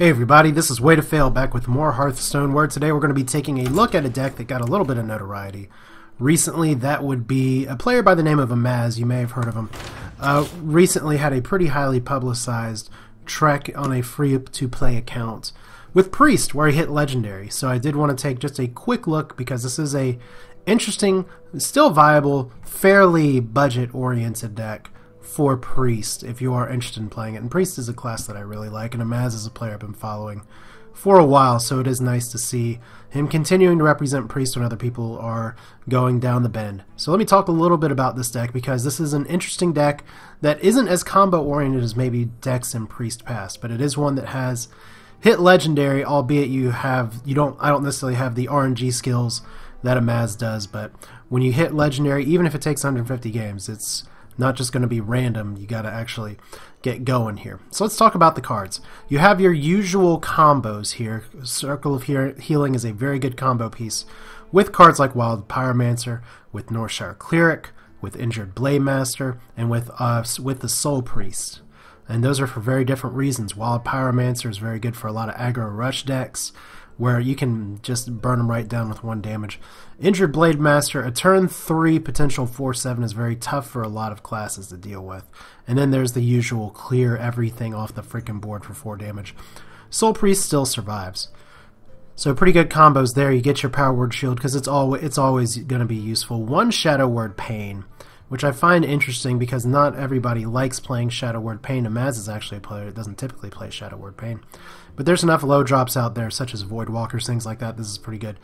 Hey everybody, this is Way to Fail back with more Hearthstone, where today we're going to be taking a look at a deck that got a little bit of notoriety recently. That would be a player by the name of Amaz. You may have heard of him. Recently had a pretty highly publicized trek on a free-to-play account with Priest, where he hit Legendary. So I did want to take just a quick look because this is a interesting, still viable, fairly budget-oriented deck for Priest, if you are interested in playing it. And Priest is a class that I really like, and Amaz is a player I've been following for a while, so it is nice to see him continuing to represent Priest when other people are going down the bend. So let me talk a little bit about this deck, because this is an interesting deck that isn't as combo-oriented as maybe decks in Priest past, but it is one that has hit Legendary, albeit I don't necessarily have the RNG skills that Amaz does, but when you hit Legendary, even if it takes 150 games, it's not just going to be random. You got to actually get going here. So let's talk about the cards. You have your usual combos here. Circle of Healing is a very good combo piece with cards like Wild Pyromancer, with Northshire Cleric, with Injured Blade Master, and with the Soul Priest. And those are for very different reasons. Wild Pyromancer is very good for a lot of aggro rush decks, where you can just burn them right down with 1 damage. Injured Blade Master, a turn 3 potential 4/7 is very tough for a lot of classes to deal with. And then there's the usual clear everything off the freaking board for 4 damage. Soul Priest still survives. So pretty good combos there. You get your Power Word Shield because it's always going to be useful. 1 Shadow Word Pain, which I find interesting because not everybody likes playing Shadow Word Pain. Amaz is actually a player that doesn't typically play Shadow Word Pain. But there's enough low drops out there, such as Void Walkers, things like that. This is pretty good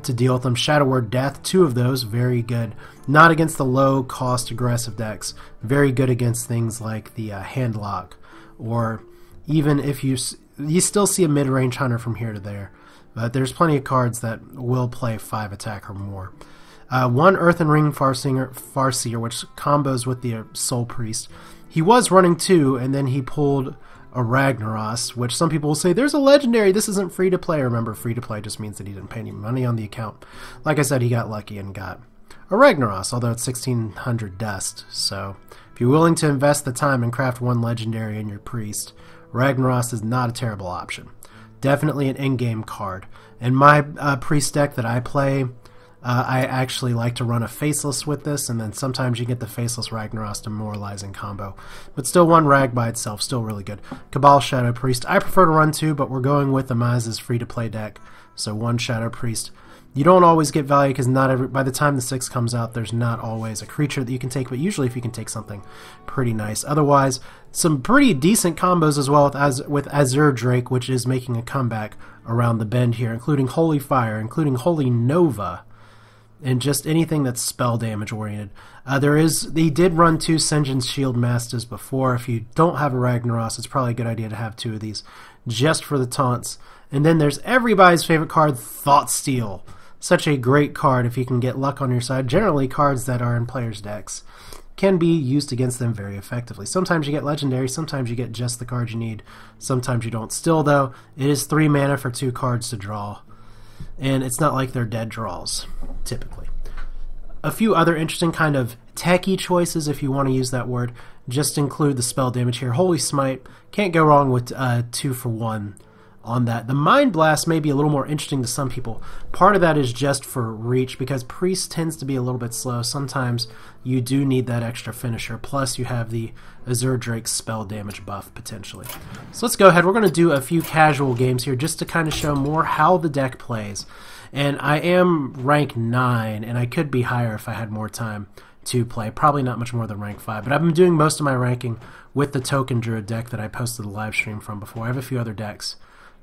to deal with them. Shadow Word Death, 2 of those, very good. Not against the low-cost aggressive decks. Very good against things like the Handlock, or even if you still see a mid-range hunter from here to there. But there's plenty of cards that will play 5 attack or more. 1 Earthen Ring Farseer, which combos with the Soul Priest. He was running 2, and then he pulled a Ragnaros, which some people will say, there's a Legendary, this isn't free to play. Remember, free to play just means that he didn't pay any money on the account. Like I said, he got lucky and got a Ragnaros, although it's 1600 dust. So if you're willing to invest the time and craft 1 Legendary in your Priest, Ragnaros is not a terrible option. Definitely an in-game card. In my Priest deck that I play, I actually like to run a Faceless with this, and then sometimes you get the Faceless Ragnaros demoralizing combo. But still, 1 Rag by itself, still really good. Cabal Shadow Priest, I prefer to run 2, but we're going with Amaz's free-to-play deck, so 1 Shadow Priest. You don't always get value because by the time the 6 comes out, there's not always a creature that you can take, but usually if you can take something pretty nice. Otherwise, some pretty decent combos as well with Azure Drake, which is making a comeback around the bend here, including Holy Fire, including Holy Nova, and just anything that's spell damage oriented. He did run 2 Sen'jin's Shield Masters before. If you don't have a Ragnaros, it's probably a good idea to have 2 of these just for the taunts. And then there's everybody's favorite card, Thoughtsteal. Such a great card if you can get luck on your side. Generally, cards that are in players' decks can be used against them very effectively. Sometimes you get Legendary, sometimes you get just the card you need, sometimes you don't. Still, though, it is 3 mana for 2 cards to draw. And it's not like they're dead draws, typically. A few other interesting kind of techie choices, if you want to use that word, just include the spell damage here. Holy Smite, can't go wrong with 2 for 1 on that. The Mind Blast may be a little more interesting to some people. Part of that is just for reach, because Priest tends to be a little bit slow. Sometimes you do need that extra finisher, plus you have the Azure Drake spell damage buff, potentially. So let's go ahead. We're going to do a few casual games here, just to kind of show more how the deck plays. And I am rank 9, and I could be higher if I had more time to play. Probably not much more than rank 5, but I've been doing most of my ranking with the Token Druid deck that I posted the live stream from before. I have a few other decks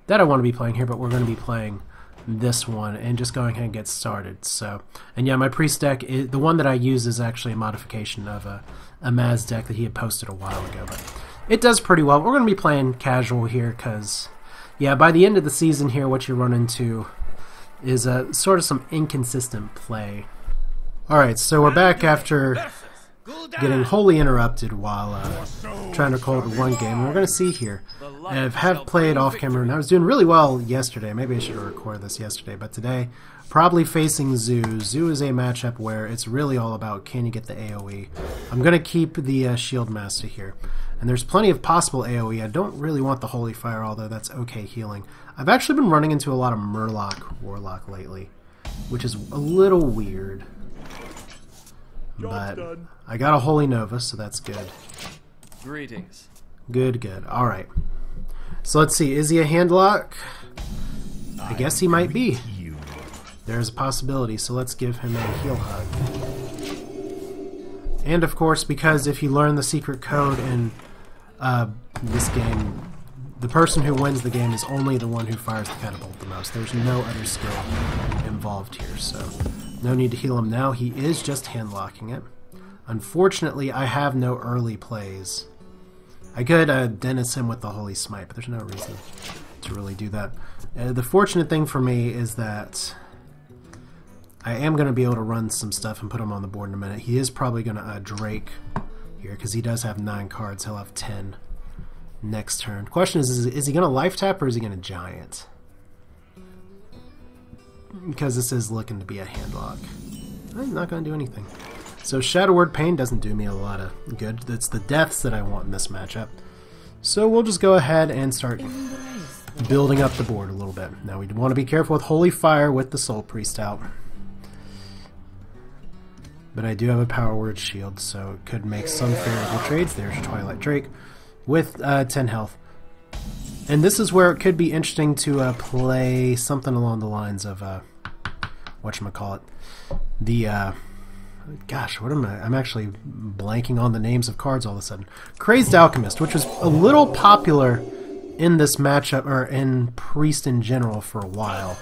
that I want to be playing here, but we're going to be playing this one and just going ahead and get started. So, and yeah, my Priest deck, the one that I use is actually a modification of a Amaz deck that he had posted a while ago, but it does pretty well. We're going to be playing casual here because, yeah, by the end of the season here, what you run into is sort of some inconsistent play. Alright, so we're back after getting wholly interrupted while trying to call it 1 game. And we're going to see here. I have played off camera, and I was doing really well yesterday. Maybe I should have recorded this yesterday, but today, probably facing Zoo. Zoo is a matchup where it's really all about can you get the AoE. I'm going to keep the Shield Master here. And there's plenty of possible AoE. I don't really want the Holy Fire, although that's okay healing. I've actually been running into a lot of Murloc Warlock lately, which is a little weird. But I got a Holy Nova, so that's good. Greetings. Good, good. Alright. So let's see. Is he a handlock? I guess he might be. There's a possibility, so let's give him a heal hug. And of course, because if you learn the secret code in this game, the person who wins the game is only the one who fires the catapult the most. There's no other skill involved here, so no need to heal him now. He is just handlocking it. Unfortunately, I have no early plays. I could Dennis him with the Holy Smite, but there's no reason to really do that. The fortunate thing for me is that I am going to be able to run some stuff and put him on the board in a minute. He is probably going to Drake here, because he does have 9 cards. He'll have 10 next turn. Question is he going to life tap or is he going to giant? Because this is looking to be a handlock. I'm not going to do anything. So Shadow Word Pain doesn't do me a lot of good. It's the deaths that I want in this matchup. So we'll just go ahead and start building up the board a little bit. Now we want to be careful with Holy Fire with the Soul Priest out. But I do have a Power Word Shield, so it could make some favorable trades. There's Twilight Drake with 10 health. And this is where it could be interesting to play something along the lines of, whatchamacallit, the, gosh, what am I? I'm actually blanking on the names of cards all of a sudden. Crazed Alchemist, which was a little popular in this matchup, or in Priest in general, for a while.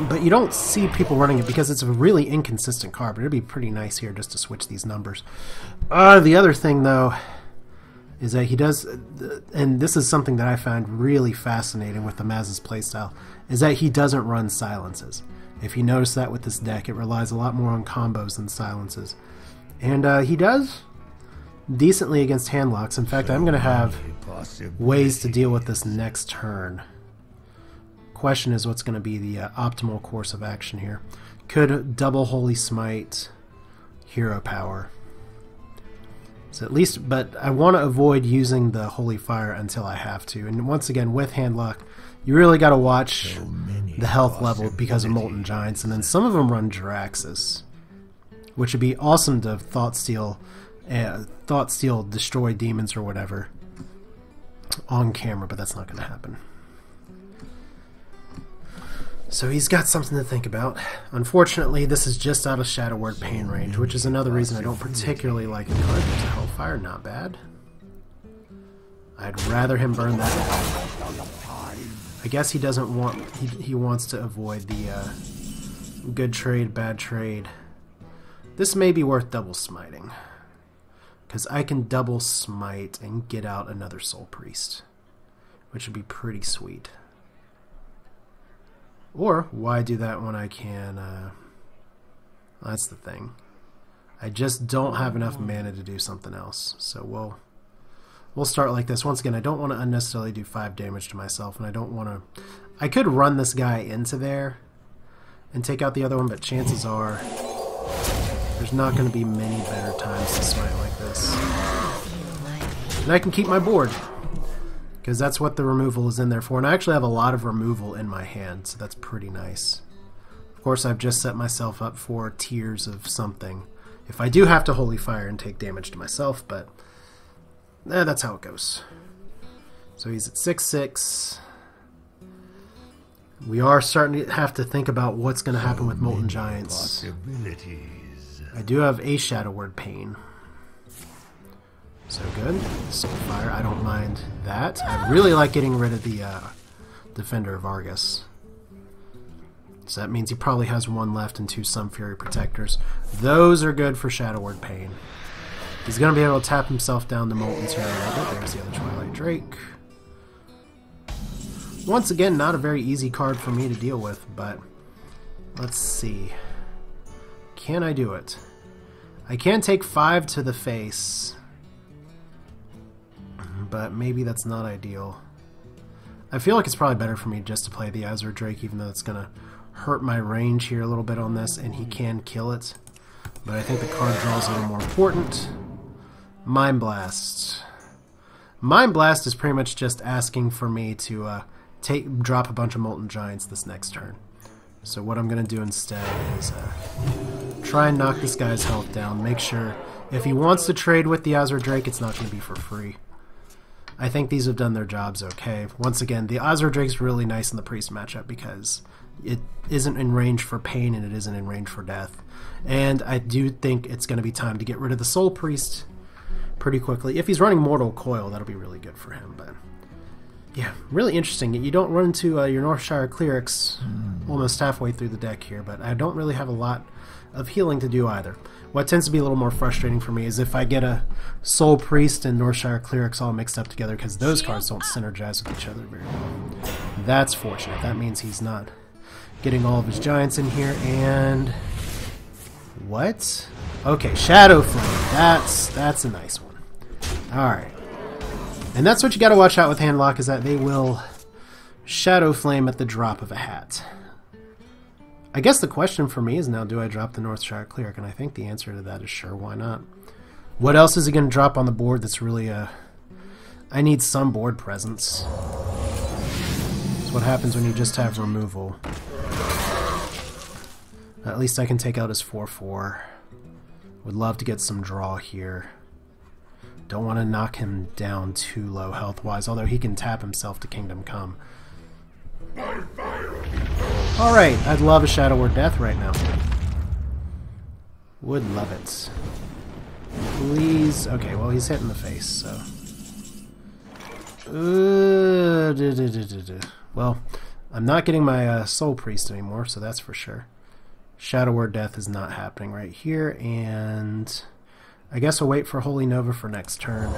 But you don't see people running it because it's a really inconsistent card, but it'd be pretty nice here just to switch these numbers. The other thing, though, is that he does, and this is something that I find really fascinating with Amaz's playstyle, is that he doesn't run silences. If you notice that with this deck, it relies a lot more on combos than silences. And he does decently against handlocks. In fact, I'm going to have ways to deal with this next turn. Question is what's going to be the optimal course of action here. Could double Holy Smite, Hero Power. So at least, but I want to avoid using the Holy Fire until I have to. And once again, with handlock, you really got to watch the health level because of Molten Giants. And then some of them run Jiraxxus, which would be awesome to Thought Steal destroy demons or whatever on camera, but that's not going to happen. So he's got something to think about. Unfortunately, this is just out of Shadow Word Pain range, which is another reason I don't particularly like a card. There's a Hellfire, not bad. I'd rather him burn that. I guess he doesn't want, he wants to avoid the good trade, bad trade. This may be worth double smiting, because I can double smite and get out another Soul Priest, which would be pretty sweet. Or, why do that when I can, that's the thing. I just don't have enough mana to do something else. So we'll start like this. Once again, I don't want to unnecessarily do 5 damage to myself, and I don't want to... I could run this guy into there and take out the other one, but chances are there's not going to be many better times to smite like this. And I can keep my board, because that's what the removal is in there for. And I actually have a lot of removal in my hand, so that's pretty nice. Of course, I've just set myself up for tiers of something. If I do have to Holy Fire and take damage to myself, but that's how it goes. So he's at 6/6. We are starting to have to think about what's going to happen with Molten Giants. I do have a Shadow Word Pain. So good. Soulfire, I don't mind that. I really like getting rid of the Defender of Argus. So that means he probably has 1 left and 2 Sun Fury Protectors. Those are good for Shadow Word Pain. He's going to be able to tap himself down to Molten's here a little bit. There's the other Twilight Drake. Once again, not a very easy card for me to deal with, but let's see. Can I do it? I can take 5 to the face, but maybe that's not ideal. I feel like it's probably better for me just to play the Azure Drake, even though it's going to hurt my range here a little bit on this, and he can kill it. But I think the card draw is a little more important. Mind Blast. Mind Blast is pretty much just asking for me to drop a bunch of Molten Giants this next turn. So what I'm going to do instead is try and knock this guy's health down. Make sure if he wants to trade with the Azure Drake, it's not going to be for free. I think these have done their jobs okay. Once again, the Azure Drake's really nice in the Priest matchup because it isn't in range for pain and it isn't in range for death. And I do think it's going to be time to get rid of the Soul Priest pretty quickly. If he's running Mortal Coil, that'll be really good for him. But yeah, really interesting. You don't run into your Northshire Clerics almost halfway through the deck here, but I don't really have a lot of healing to do either. What tends to be a little more frustrating for me is if I get a Soul Priest and Northshire Clerics all mixed up together, because those cards don't synergize with each other very well. That's fortunate. That means he's not getting all of his Giants in here, and... what? Okay, Shadow Flame. That's a nice one. Alright. And that's what you gotta watch out with Handlock, is that they will Shadow Flame at the drop of a hat. I guess the question for me is now, do I drop the Northshire Cleric? And I think the answer to that is sure, why not? What else is he going to drop on the board that's really I need some board presence. That's what happens when you just have removal. At least I can take out his 4/4. Would love to get some draw here. Don't want to knock him down too low health-wise, although he can tap himself to Kingdom Come. Alright, I'd love a Shadow Word Death right now. Would love it. Please. Okay, well, he's hit in the face, so... well, I'm not getting my Soul Priest anymore, so that's for sure. Shadow Word Death is not happening right here, and... I guess we'll wait for Holy Nova for next turn.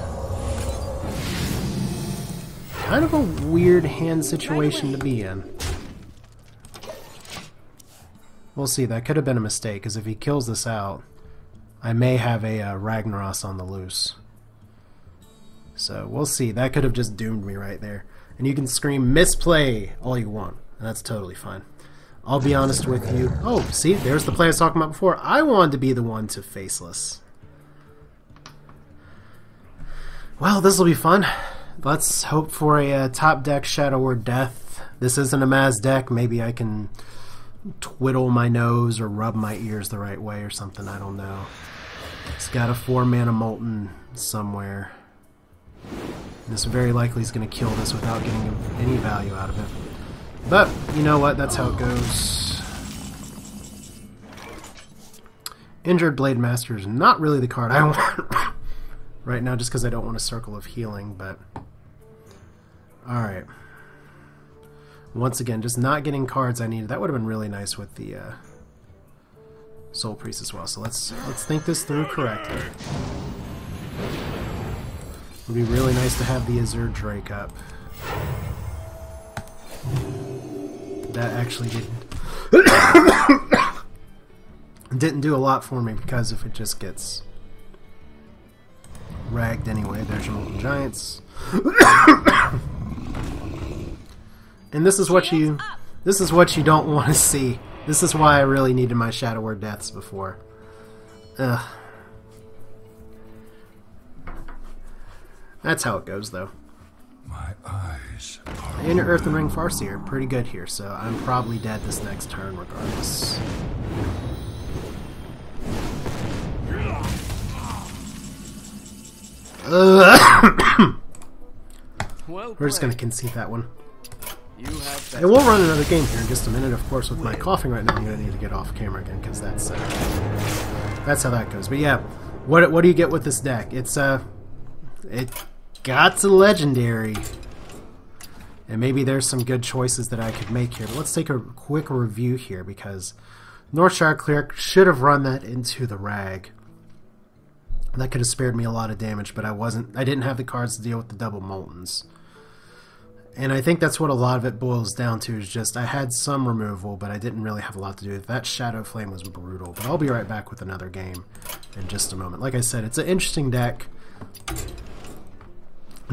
Kind of a weird hand situation to be in. We'll see, that could have been a mistake, because if he kills this out, I may have a Ragnaros on the loose. So, we'll see. That could have just doomed me right there. And you can scream, misplay, all you want. And that's totally fine. I'll be honest with you. Oh, see, there's the play I was talking about before. I wanted to be the one to Faceless. Well, this will be fun. Let's hope for a top deck Shadow Word Death. This isn't a Amaz deck. Maybe I can twiddle my nose or rub my ears the right way or something. I don't know. It's got a 4-mana Molten somewhere. This very likely is going to kill this without getting any value out of it. But, you know what? That's how it goes. Injured Blade Master is not really the card I want right now, just because I don't want a Circle of Healing, but... alright. Once again, just not getting cards I needed. That would have been really nice with the Soul Priest as well. So let's think this through correctly. It would be really nice to have the Azure Drake up. That actually didn't do a lot for me, because if it just gets ragged anyway, there's your Molten Giants. And this is what you don't want to see. This is why I really needed my Shadow Word Deaths before. Ugh. That's how it goes, though. My eyes are And Earthen Ring Farseer, pretty good here, so I'm probably dead this next turn regardless. Well We're just going to played. concede that one. You have And we'll run another game here in just a minute. Of course, with my coughing right now, I'm going to need to get off camera again, because that's how that goes. But yeah, what do you get with this deck? It got a legendary, and maybe there's some good choices that I could make here. But let's take a quick review here, because Northshire Cleric should have run that into the Rag. That could have spared me a lot of damage, but I didn't have the cards to deal with the double Moltens. And I think that's what a lot of it boils down to, is just I had some removal, but I didn't really have a lot to do with it. That Shadow Flame was brutal, but I'll be right back with another game in just a moment. Like I said, it's an interesting deck.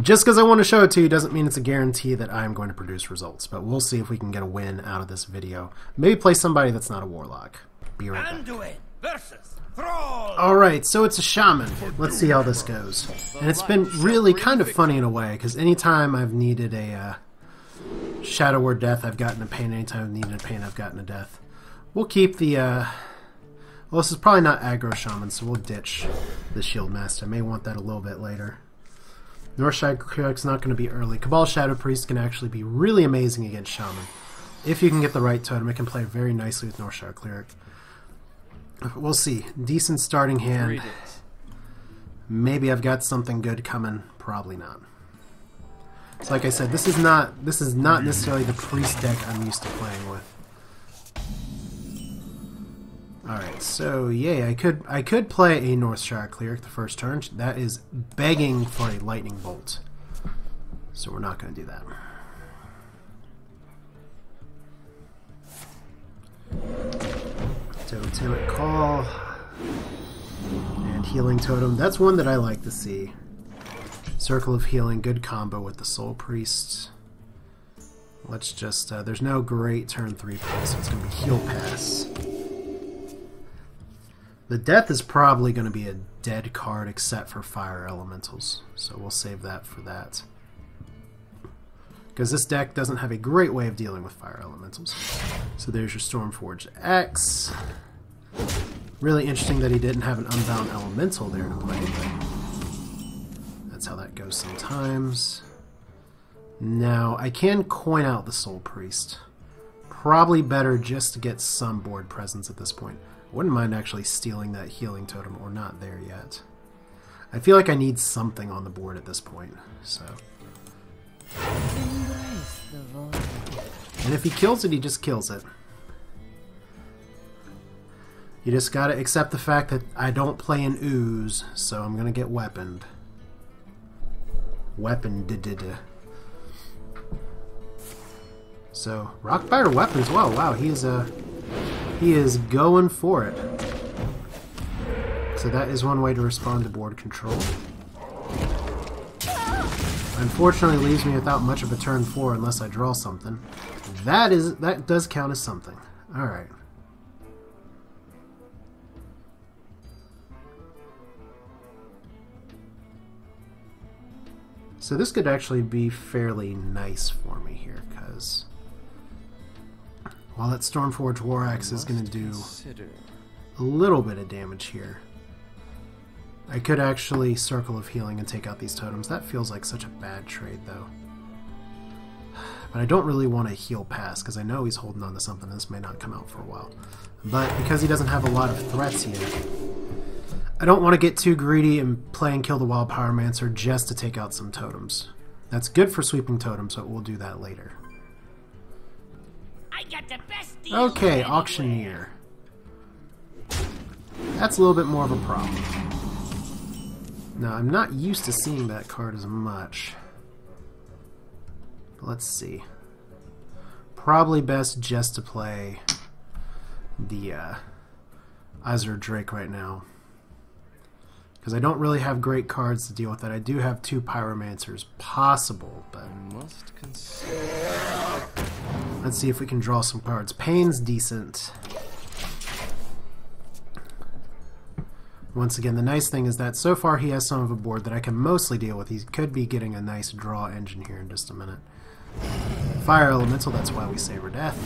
Just because I want to show it to you doesn't mean it's a guarantee that I'm going to produce results, but we'll see if we can get a win out of this video. Maybe play somebody that's not a Warlock. Be right back. Anduin versus Alright, so it's a shaman. Let's see how this goes. And it's been really kind of funny in a way, because anytime I've needed a Shadow Word Death, I've gotten a pain. Anytime I've needed a pain, I've gotten a death. We'll keep the, well, this is probably not aggro shaman, so we'll ditch the Shield Master. I may want that a little bit later. Northshire Cleric's not going to be early. Cabal Shadow Priest can actually be really amazing against shaman. If you can get the right totem, it can play very nicely with Northshire Cleric. We'll see. Decent starting hand. Maybe I've got something good coming. Probably not. So like I said, this is not necessarily the priest deck I'm used to playing with. Alright, so yay, I could play a Northshire Cleric the first turn. That is begging for a lightning bolt. So we're not going to do that. Totemic Call and Healing Totem. That's one that I like to see. Circle of Healing, good combo with the Soul Priest. Let's just, there's no great turn 3 play, so it's going to be Heal Pass. The Death is probably going to be a dead card except for Fire Elementals, so we'll save that for that. Because this deck doesn't have a great way of dealing with Fire Elementals. So there's your Stormforged Axe. Really interesting that he didn't have an Unbound Elemental there to play, but that's how that goes sometimes. Now, I can coin out the Soul Priest. Probably better just to get some board presence at this point. Wouldn't mind actually stealing that Healing Totem, or not there yet. I feel like I need something on the board at this point, so... And if he kills it, he just kills it. You just gotta accept the fact that I don't play an ooze, so I'm gonna get weaponed. Weaponed. So, Rockbiter weapons, wow, he is going for it. So that is one way to respond to board control. Unfortunately leaves me without much of a turn 4 unless I draw something. That does count as something. Alright. So this could actually be fairly nice for me here, because while that Stormforged War Axe is going to do a little bit of damage here, I could actually Circle of Healing and take out these totems. That feels like such a bad trade, though. But I don't really want to Heal Pass, because I know he's holding on to something. This may not come out for a while. But because he doesn't have a lot of threats yet, I don't want to get too greedy and play and kill the Wild Pyromancer just to take out some totems. That's good for sweeping totems, but we'll do that later. I got the best deal Okay, anywhere. Auctioneer. That's a little bit more of a problem. Now, I'm not used to seeing that card as much. But let's see. Probably best just to play the Azure Drake right now. Because I don't really have great cards to deal with that. I do have 2 Pyromancers possible, but let's see if we can draw some cards. Pain's decent. Once again, the nice thing is that so far he has some of a board that I can mostly deal with. He could be getting a nice draw engine here in just a minute. Fire Elemental, that's why we Savor Death.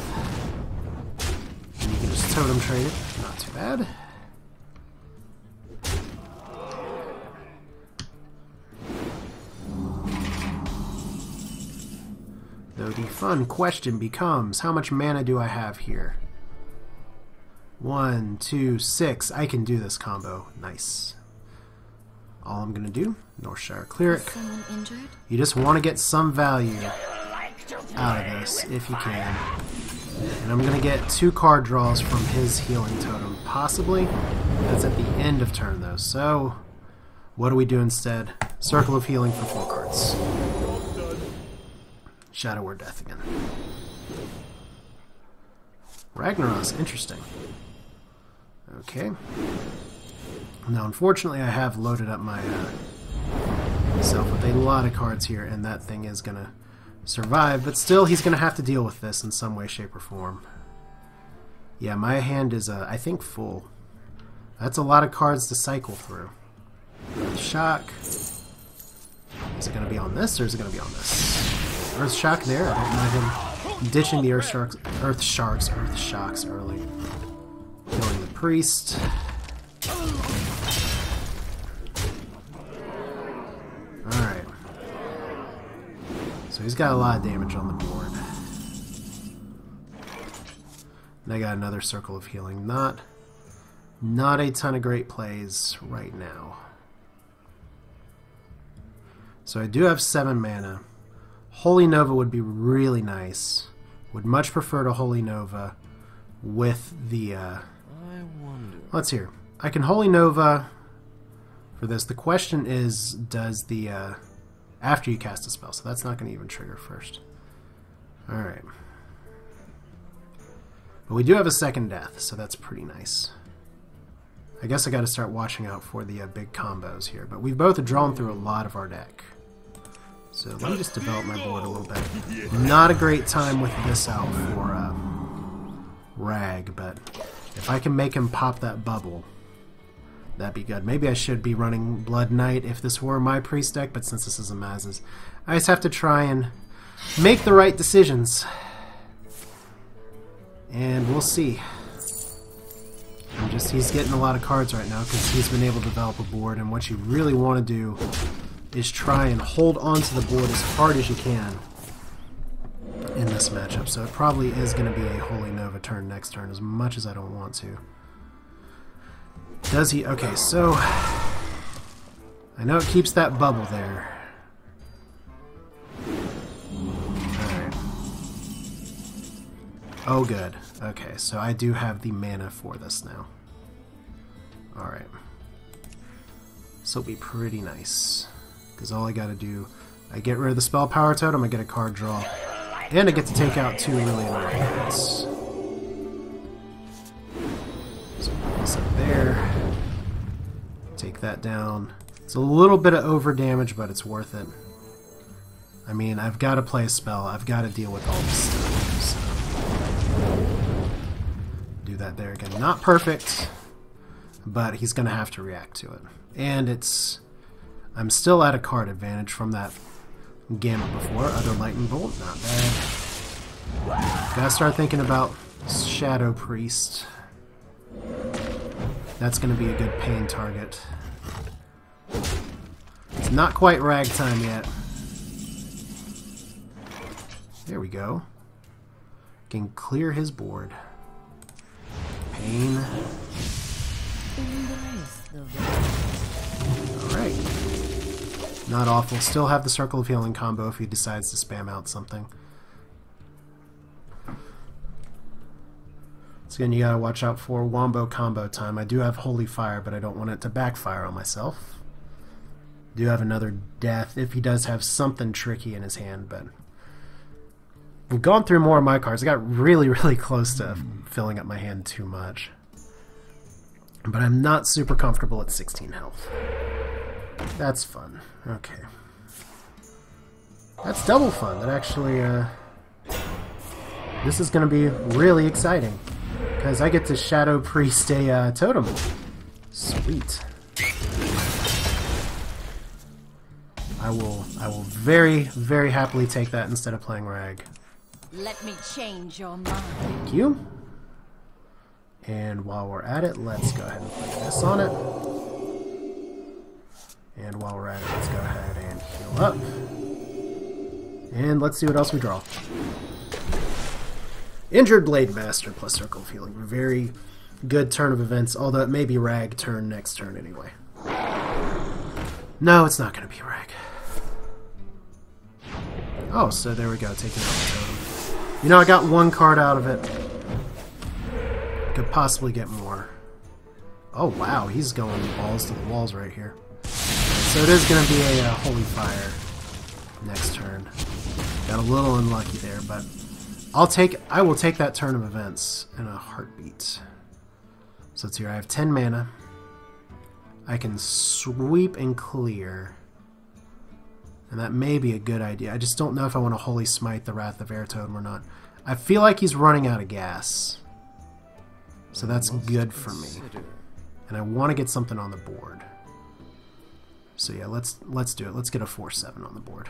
And you can just Totem trade it. Not too bad. Though the fun question becomes, how much mana do I have here? 1, 2, 6. I can do this combo. Nice. All I'm gonna do, Northshire Cleric. Someone injured? You just want to get some value out of this, if you can. And I'm gonna get 2 card draws from his Healing Totem, possibly. That's at the end of turn, though. So, what do we do instead? Circle of Healing for 4 cards. Shadow Word Death again. Ragnaros, interesting. Okay. Now, unfortunately, I have loaded up my self with a lot of cards here, and that thing is going to survive, but still, he's going to have to deal with this in some way, shape, or form. Yeah, my hand is, I think, full. That's a lot of cards to cycle through. Shock. Is it going to be on this, or is it going to be on this? Earth Shock there. I don't mind him ditching the Earth Shocks early. Killing the Priest. Alright. So he's got a lot of damage on the board. And I got another Circle of Healing. Not a ton of great plays right now. So I do have 7 mana. Holy Nova would be really nice. Would much prefer to Holy Nova with the... I wonder. Let's hear. I can Holy Nova for this. The question is, does the... after you cast a spell, so that's not going to even trigger first. Alright. But we do have a second death, so that's pretty nice. I guess I got to start watching out for the big combos here, but we've both drawn through a lot of our deck. So let me just develop my board a little bit. Not a great time with this out for Rag, but if I can make him pop that bubble, that'd be good. Maybe I should be running Blood Knight if this were my priest deck, but since this is Amaz's, I just have to try and make the right decisions. And we'll see. He's getting a lot of cards right now because he's been able to develop a board, and what you really want to do is try and hold onto the board as hard as you can in this matchup. So it probably is going to be a Holy Nova turn next turn, as much as I don't want to. Does he? Okay, so I know it keeps that bubble there. Alright. Oh, good. Okay, so I do have the mana for this now. Alright. This will be pretty nice. Because all I gotta do, I get rid of the spell power totem, I get a card draw, and I get to take out 2 really annoying cards. So put this up there. Take that down. It's a little bit of over damage, but it's worth it. I mean, I've got to play a spell. I've got to deal with all this stuff. So. Do that there again. Not perfect, but he's going to have to react to it. And it's... I'm still at a card advantage from that Gamut before. Other Lightning Bolt, not bad. Gotta start thinking about Shadow Priest. That's going to be a good pain target. It's not quite rag time yet. There we go. Can clear his board. Pain. Alright. Not awful. Still have the Circle of Healing combo if he decides to spam out something. So again, you gotta watch out for Wombo combo time. I do have Holy Fire, but I don't want it to backfire on myself. Do have another death if he does have something tricky in his hand, but I've gone through more of my cards. I got really, really close to filling up my hand too much. But I'm not super comfortable at 16 health. That's fun. Okay. That's double fun. That actually, this is going to be really exciting. Because I get to Shadow Priest a totem. Sweet. I will very, very happily take that instead of playing Rag. Let me change your mind. Thank you. And while we're at it, let's go ahead and put this on it. And while we're at it, let's go ahead and heal up. And let's see what else we draw. Injured Blade Master plus Circle of Healing. Very good turn of events, although it may be Rag turn next turn anyway. No, it's not going to be Rag. Oh, so there we go, taking out the totem. You know, I got 1 card out of it. Could possibly get more. Oh wow, he's going balls to the walls right here. So it is going to be a Holy Fire next turn. Got a little unlucky there, but I will take that turn of events in a heartbeat. So let's hear. I have 10 mana. I can sweep and clear. And that may be a good idea. I just don't know if I want to Holy Smite the Wrath of Air Totem or not. I feel like he's running out of gas. So that's good for me. and I want to get something on the board. So yeah, let's do it. Let's get a 4/7 on the board.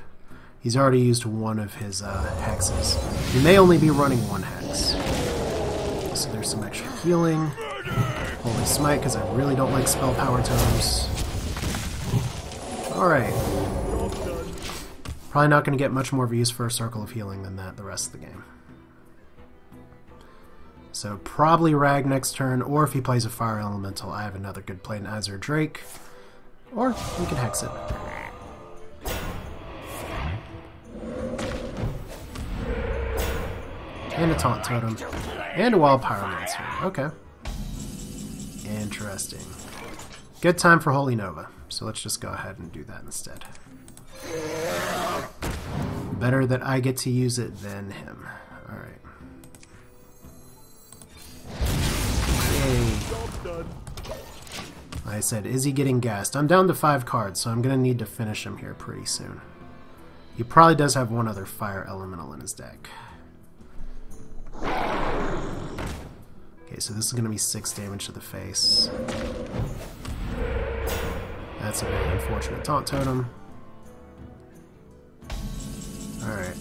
He's already used one of his hexes. He may only be running one hex. So there's some extra healing. Holy Smite, because I really don't like spell power totems. Alright. Probably not going to get much more of a use for a Circle of Healing than that the rest of the game. So probably Rag next turn, or if he plays a Fire Elemental, I have another good play in Azure Drake. Or we can Hex it. And a Taunt Totem. And a Wild Pyromancer. Okay. Interesting. Good time for Holy Nova. So let's just go ahead and do that instead. Better that I get to use it than him. Alright. Yay. Like I said, is he getting gassed? I'm down to 5 cards, so I'm going to need to finish him here pretty soon. He probably does have one other Fire Elemental in his deck. Okay, so this is going to be 6 damage to the face. That's a very unfortunate Taunt Totem. Alright.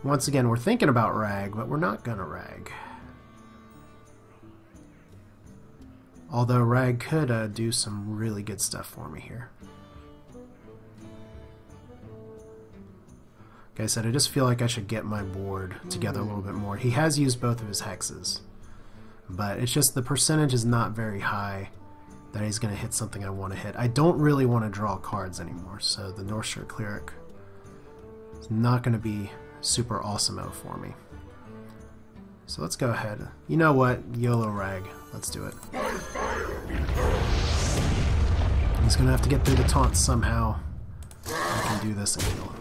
Once again, we're thinking about Rag, but we're not gonna Rag. Although Rag could do some really good stuff for me here. Like I said, I just feel like I should get my board together a little bit more. He has used both of his hexes, but it's just the percentage is not very high that he's going to hit something I want to hit. I don't really want to draw cards anymore, so the Northshire Cleric is not going to be super awesome-o for me. So let's go ahead. You know what? YOLO Rag. Let's do it. He's going to have to get through the taunt somehow. I can do this and heal.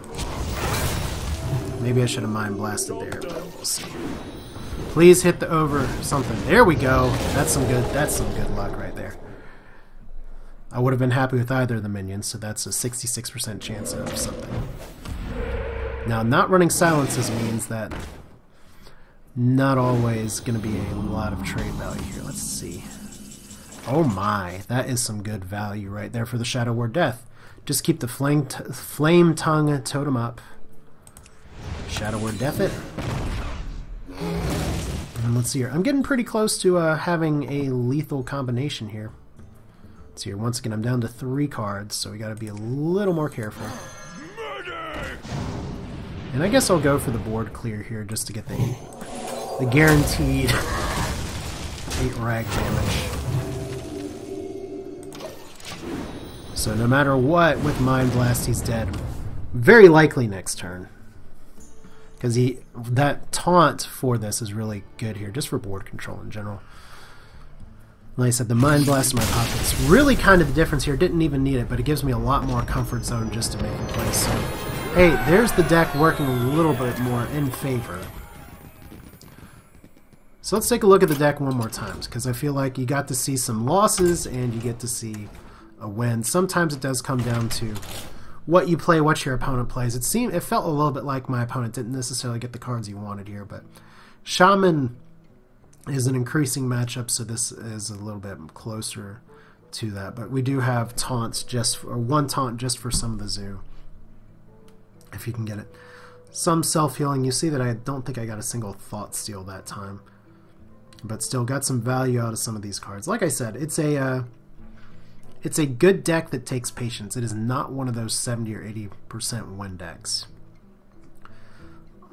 Maybe I should have Mind Blasted there, but we'll see. Please hit the over something. There we go. That's some good luck right there. I would have been happy with either of the minions, so that's a 66% chance of something. Now, not running silences means that not always going to be a lot of trade value here. Let's see. Oh my, that is some good value right there for the Shadow Word Death. Just keep the Flame Tongue Totem up. Shadow Word Death it. And let's see here. I'm getting pretty close to having a lethal combination here. Let's see here. Once again, I'm down to 3 cards, so we got to be a little more careful. And I guess I'll go for the board clear here just to get the guaranteed 8 Rag damage. So no matter what, with Mind Blast, he's dead. Very likely next turn. Because that taunt for this is really good here, just for board control in general. Like I said, the Mind Blast in my pocket's really kind of the difference here. Didn't even need it, but it gives me a lot more comfort zone just to make a play. So, hey, there's the deck working a little bit more in favor. So let's take a look at the deck one more time, because I feel like you got to see some losses and you get to see a win. Sometimes it does come down to what you play, what your opponent plays. It felt a little bit like my opponent didn't necessarily get the cards he wanted here, but Shaman is an increasing matchup, so this is a little bit closer to that. But we do have taunts one taunt just for some of the zoo, if you can get it. Some self-healing. You see that I don't think I got a single Thought Steal that time, but still got some value out of some of these cards. Like I said, it's a good deck that takes patience. It is not one of those 70 or 80% win decks.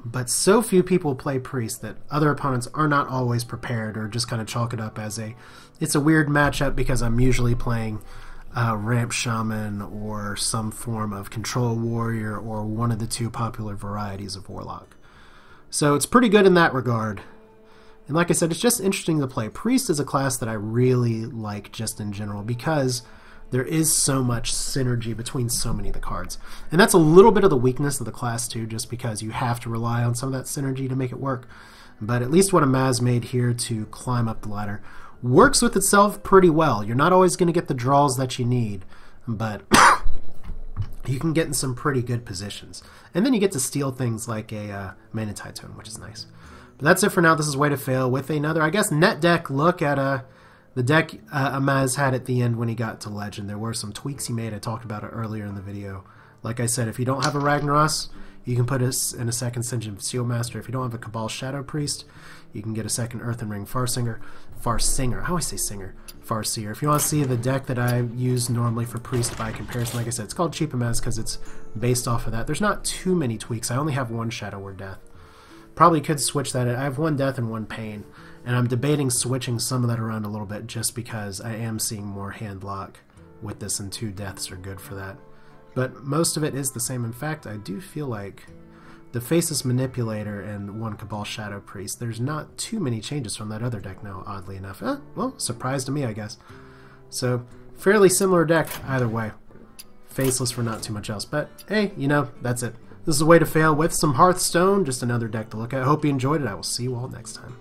But so few people play Priest that other opponents are not always prepared, or just kind of chalk it up as it's a weird matchup because I'm usually playing Ramp Shaman or some form of Control Warrior or one of the 2 popular varieties of Warlock. So it's pretty good in that regard. And like I said, it's just interesting to play. Priest is a class that I really like just in general because there is so much synergy between so many of the cards. And that's a little bit of the weakness of the class too, just because you have to rely on some of that synergy to make it work. But at least what Amaz made here to climb up the ladder works with itself pretty well. You're not always going to get the draws that you need, but you can get in some pretty good positions. And then you get to steal things like a Manatite Totem, which is nice. But that's it for now. This is Way to Fail with another, I guess, net deck look at the deck Amaz had at the end when he got to Legend. There were some tweaks he made. I talked about it earlier in the video. Like I said, if you don't have a Ragnaros, you can put us in a second Singeing Sealmaster. If you don't have a Cabal Shadow Priest, you can get a second Earthen Ring Farsinger. I always say Singer. Farseer. If you want to see the deck that I use normally for Priest by comparison, like I said, it's called Cheap Amaz because it's based off of that. There's not too many tweaks. I only have one Shadow Word Death. Probably could switch that. I have one Death and one Pain, and I'm debating switching some of that around a little bit just because I am seeing more hand lock with this, and 2 Deaths are good for that. But most of it is the same. In fact, I do feel like the Faceless Manipulator and 1 Cabal Shadow Priest, there's not too many changes from that other deck now, oddly enough. Well, surprise to me, I guess. So, fairly similar deck either way. Faceless for not too much else. But, hey, you know, that's it. This is a Way to Fail with some Hearthstone, just another deck to look at. I hope you enjoyed it. I will see you all next time.